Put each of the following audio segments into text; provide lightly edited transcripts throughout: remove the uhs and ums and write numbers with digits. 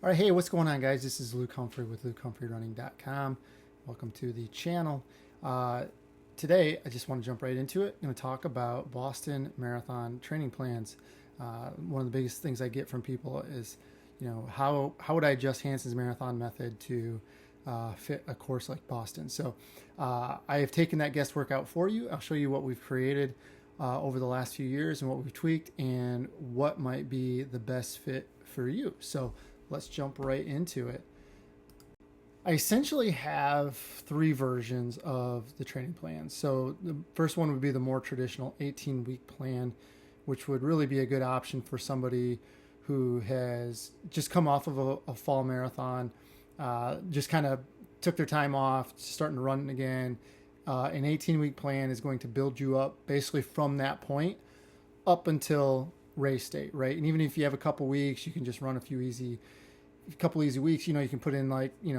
All right, hey, what's going on, guys? This is Luke Humphrey with LukeHumphreyRunning.com. Welcome to the channel. Today, I just want to jump right into it. I'm going to talk about Boston Marathon training plans. One of the biggest things I get from people is, how would I adjust Hansons Marathon Method to fit a course like Boston? So I have taken that guest workout for you. I'll show you what we've created over the last few years and what we've tweaked and what might be the best fit for you. So let's jump right into it. I essentially have three versions of the training plan. So the first one would be the more traditional 18-week plan, which would really be a good option for somebody who has just come off of a fall marathon, just kind of took their time off, starting to run again. An 18-week plan is going to build you up basically from that point up until race date, right? And even if you have a couple weeks, you can just run a couple easy weeks, you can put in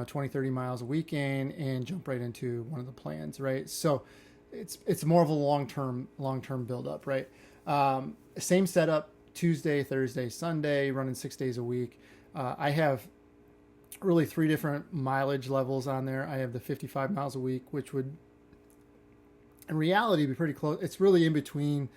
20, 30 miles a weekend and jump right into one of the plans, right? So it's more of a long-term build-up, right? Same setup, Tuesday, Thursday, Sunday, running 6 days a week. I have really three different mileage levels on there. I have the 55 miles a week, which would in reality be pretty close. It's really in between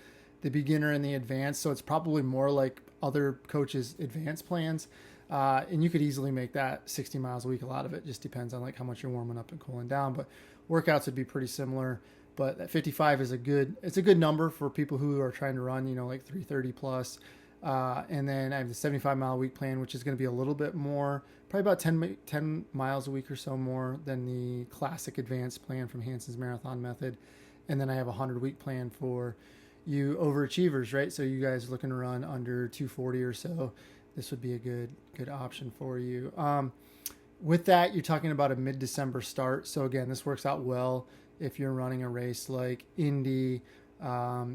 the beginner and the advanced, so it's probably more like other coaches' advanced plans. And you could easily make that 60 miles a week. A lot of it just depends on how much you're warming up and cooling down, but workouts would be pretty similar. But that 55 is a good number for people who are trying to run, 330 plus. And then I have the 75 mile a week plan, which is going to be a little bit more, probably about 10 miles a week or so more than the classic advanced plan from Hansons Marathon Method. And then I have a 100-week plan for you overachievers, right? So you guys are looking to run under 240 or so. This would be a good option for you. With that, you're talking about a mid-December start. So again, this works out well if you're running a race like Indy,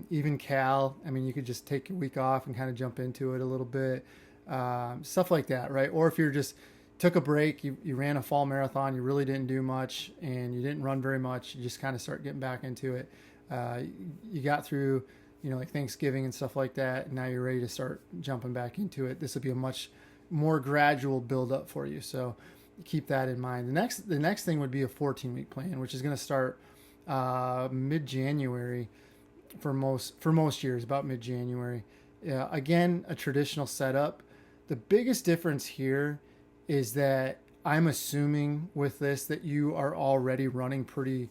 even Cal. I mean, you could just take a week off and kind of jump into it a little bit, stuff like that, right? Or if you're just took a break, you ran a fall marathon, you really didn't do much, and you didn't run very much, you just kind of start getting back into it. You got through Thanksgiving and stuff like that, and now you're ready to start jumping back into it. This will be a much more gradual build up for you. So keep that in mind. The next thing would be a 14-week plan, which is going to start mid-January for most years, about mid-January. Again, a traditional setup. The biggest difference here is that I'm assuming with this that you are already running pretty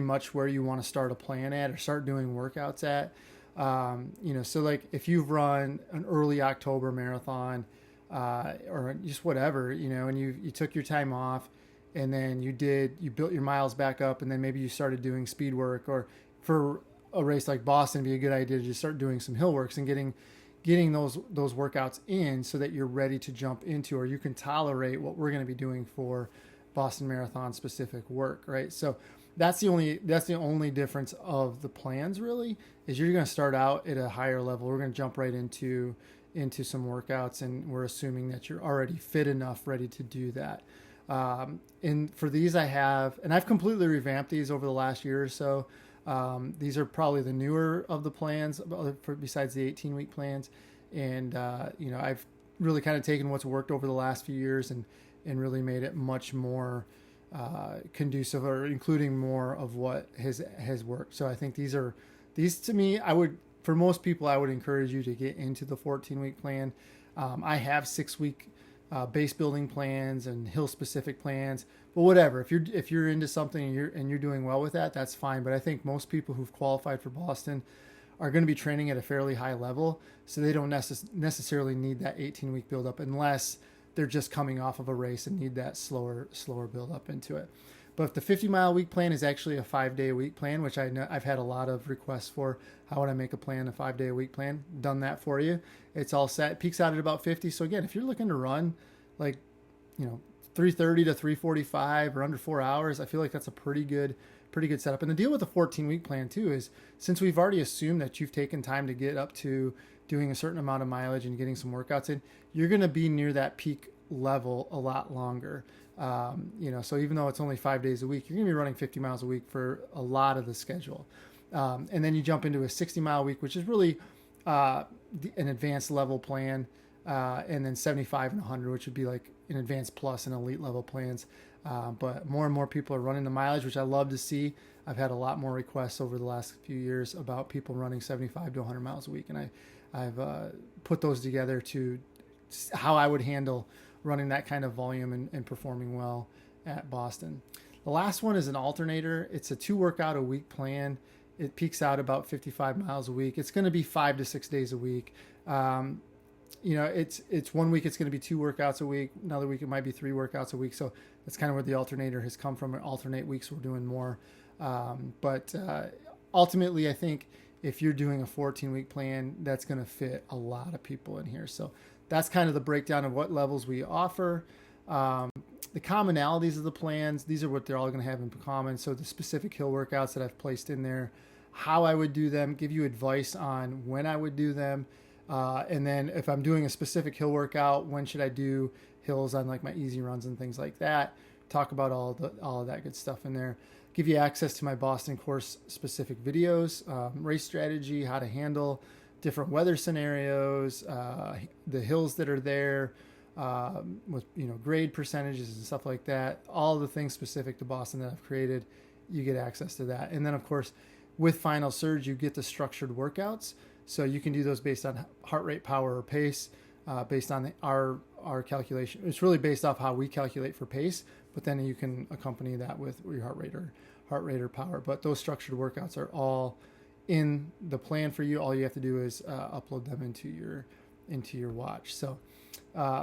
much where you want to start a plan at or start doing workouts at. So if you've run an early October marathon or just whatever, and you took your time off and then you built your miles back up and then maybe you started doing speed work, or for a race like Boston, it'd be a good idea to just start doing some hill works and getting those workouts in so that you're ready to jump into, or you can tolerate what we're going to be doing for Boston Marathon specific work, right? So that's the only difference of the plans really, is you're going to start out at a higher level. We're going to jump right into some workouts, and we're assuming that you're already fit enough, ready to do that. And for these I've completely revamped these over the last year or so. These are probably the newer of the plans besides the 18-week plans. And, I've really kind of taken what's worked over the last few years and really made it much more conducive, or including more of what has worked. So I think these to me, for most people, I would encourage you to get into the 14-week plan. I have 6-week base building plans and hill specific plans, but whatever, if you're into something and you're doing well with that, that's fine. But I think most people who've qualified for Boston are going to be training at a fairly high level, so they don't necessarily need that 18-week build up unless they're just coming off of a race and need that slower build up into it. But if the 50-mile week plan is actually a 5-day-a-week plan, which I know I've had a lot of requests for, how would I make a 5-day-a-week plan? Done that for you. It's all set. It peaks out at about 50. So again, if you're looking to run 330 to 345 or under 4 hours, I feel like that's a pretty good setup. And the deal with the 14-week plan too is, since we've already assumed that you've taken time to get up to doing a certain amount of mileage and getting some workouts in, you're going to be near that peak level a lot longer. So even though it's only 5 days a week, you're going to be running 50 miles a week for a lot of the schedule. And then you jump into a 60-mile week, which is really an advanced level plan. and then 75 and 100, which would be like an advanced plus and elite level plans. But more and more people are running the mileage, which I love to see. I've had a lot more requests over the last few years about people running 75 to 100 miles a week. And I've put those together to how I would handle running that kind of volume and performing well at Boston. The last one is an alternator. It's a 2 workout a week plan. It peaks out about 55 miles a week. It's going to be 5 to 6 days a week. It's 1 week it's going to be 2 workouts a week. Another week it might be 3 workouts a week. So that's kind of where the alternator has come from. Alternate weeks we're doing more. But ultimately, I think if you're doing a 14-week plan, that's going to fit a lot of people in here. So that's kind of the breakdown of what levels we offer. The commonalities of the plans, these are what they're all going to have in common. So the specific hill workouts that I've placed in there, how I would do them, give you advice on when I would do them. And then if I'm doing a specific hill workout, when should I do hills on like my easy runs and things like that. Talk about all of that good stuff in there. Give you access to my Boston course specific videos, race strategy, how to handle different weather scenarios, the hills that are there, with grade percentages and stuff like that. All the things specific to Boston that I've created, you get access to that. And then of course, with Final Surge, you get the structured workouts. So you can do those based on heart rate, power, or pace, based on our calculation. It's really based off how we calculate for pace, but then you can accompany that with your heart rate or power. But those structured workouts are all in the plan for you. All you have to do is upload them into your watch. So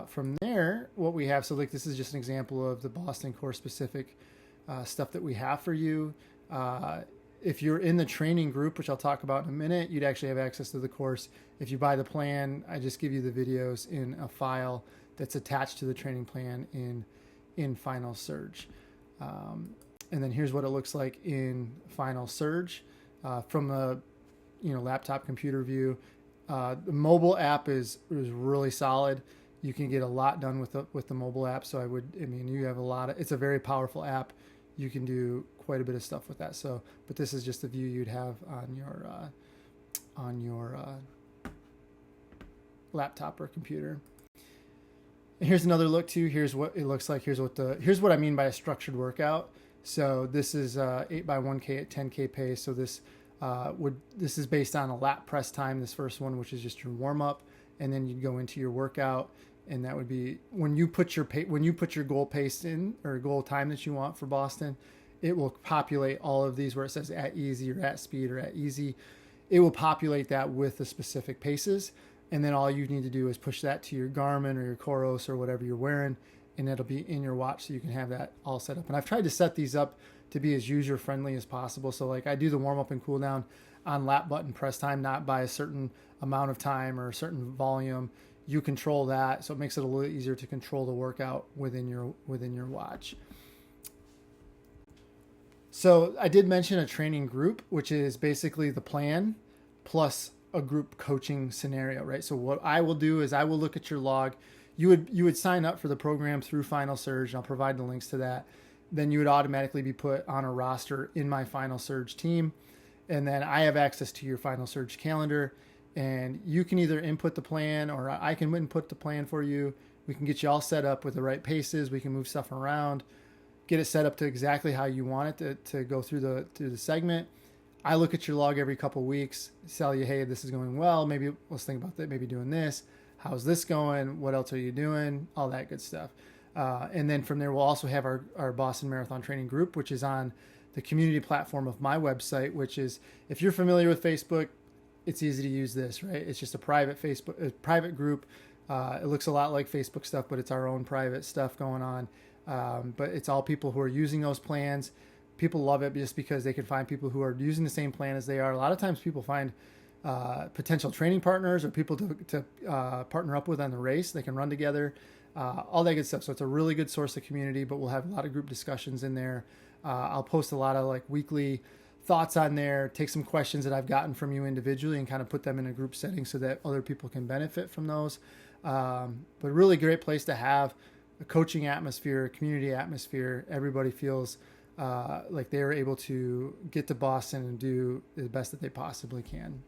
from there, what we have, so like this is just an example of the Boston course specific stuff that we have for you. If you're in the training group, which I'll talk about in a minute, you'd actually have access to the course. If you buy the plan, I just give you the videos in a file that's attached to the training plan in Final Surge. And then here's what it looks like in Final Surge from the laptop computer view. The mobile app is really solid. You can get a lot done with the mobile app. So you have it's a very powerful app. You can do quite a bit of stuff with that. So, but this is just the view you'd have on your laptop or computer. And here's another look too. Here's what it looks like. Here's what I mean by a structured workout. So this is 8x1K at 10K pace. So this is based on a lap press time. This first one, which is just your warm up, and then you'd go into your workout. And that would be when you put your goal pace in or goal time that you want for Boston, it will populate all of these where it says at easy or at speed or at easy. It will populate that with the specific paces. And then all you need to do is push that to your Garmin or your Coros or whatever you're wearing, and it'll be in your watch so you can have that all set up. And I've tried to set these up to be as user friendly as possible. So like I do the warm up and cool down on lap button press time, not by a certain amount of time or a certain volume. You control that, so it makes it a little easier to control the workout within your watch. So I did mention a training group, which is basically the plan plus a group coaching scenario, right? So what I will do is I will look at your log. You would sign up for the program through Final Surge, and I'll provide the links to that. Then you would automatically be put on a roster in my Final Surge team, and then I have access to your Final Surge calendar. And you can either input the plan or I can input the plan for you. We can get you all set up with the right paces. We can move stuff around, get it set up to exactly how you want it to go through the segment. I look at your log every couple of weeks, tell you, hey, this is going well. Maybe let's think about that. Maybe doing this. How's this going? What else are you doing? All that good stuff. And then from there, we'll also have our Boston Marathon Training Group, which is on the community platform of my website, which is, if you're familiar with Facebook, it's easy to use this, right? It's just a private private group. It looks a lot like Facebook stuff, but it's our own private stuff going on. But it's all people who are using those plans. People love it just because they can find people who are using the same plan as they are. A lot of times people find potential training partners or people to partner up with on the race. They can run together, all that good stuff. So it's a really good source of community, but we'll have a lot of group discussions in there. I'll post a lot of like weekly thoughts on there, take some questions that I've gotten from you individually and kind of put them in a group setting so that other people can benefit from those. But really great place to have a coaching atmosphere, a community atmosphere. Everybody feels like they're able to get to Boston and do the best that they possibly can.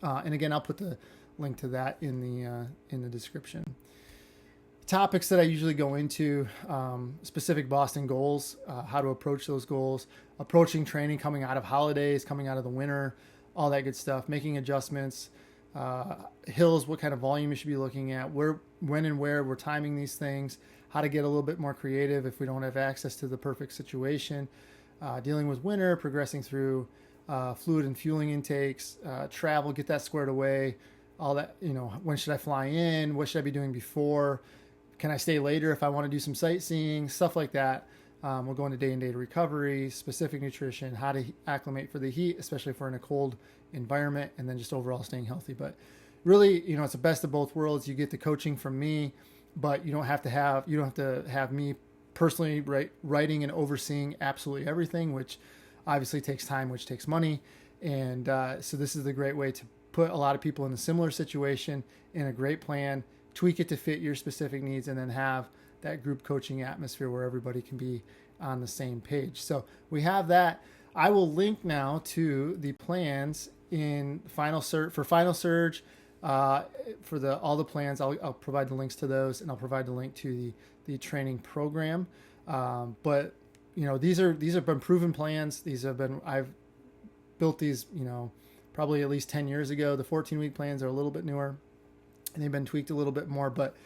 And again, I'll put the link to that in the description. Topics that I usually go into, specific Boston goals, how to approach those goals, approaching training coming out of holidays, coming out of the winter, all that good stuff, making adjustments, hills, what kind of volume you should be looking at, where, when and where we're timing these things, how to get a little bit more creative if we don't have access to the perfect situation, dealing with winter, progressing through fluid and fueling intakes, travel, get that squared away, all that, when should I fly in? What should I be doing before? Can I stay later if I want to do some sightseeing, stuff like that. We'll go into day-to-day recovery, specific nutrition, how to acclimate for the heat, especially if we're in a cold environment, and then just overall staying healthy. But really, it's the best of both worlds. You get the coaching from me, but you don't have to have me personally writing and overseeing absolutely everything, which obviously takes time, which takes money. And so this is the great way to put a lot of people in a similar situation in a great plan, tweak it to fit your specific needs, and then have that group coaching atmosphere where everybody can be on the same page. So we have that. I will link now to the plans in Final Surge for all the plans. I'll provide the links to those, and I'll provide the link to the training program. But these have been proven plans. I've built these, probably at least 10 years ago. The 14-week plans are a little bit newer, and they've been tweaked a little bit more, but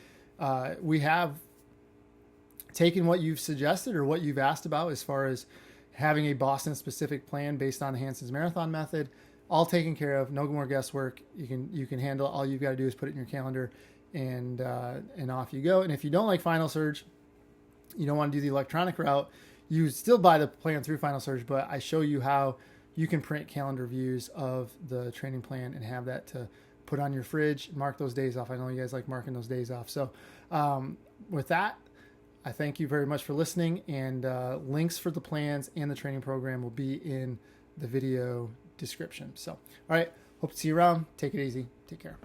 we have taken what you've suggested or what you've asked about as far as having a Boston specific plan based on the Hansons Marathon Method, all taken care of, no more guesswork. You can handle it. All you've got to do is put it in your calendar, and off you go. And if you don't like Final Surge, you don't want to do the electronic route, you still buy the plan through Final Surge, but I show you how you can print calendar views of the training plan and have that to put on your fridge, mark those days off. I know you guys like marking those days off. So with that, I thank you very much for listening, and links for the plans and the training program will be in the video description. So, all right, hope to see you around. Take it easy. Take care.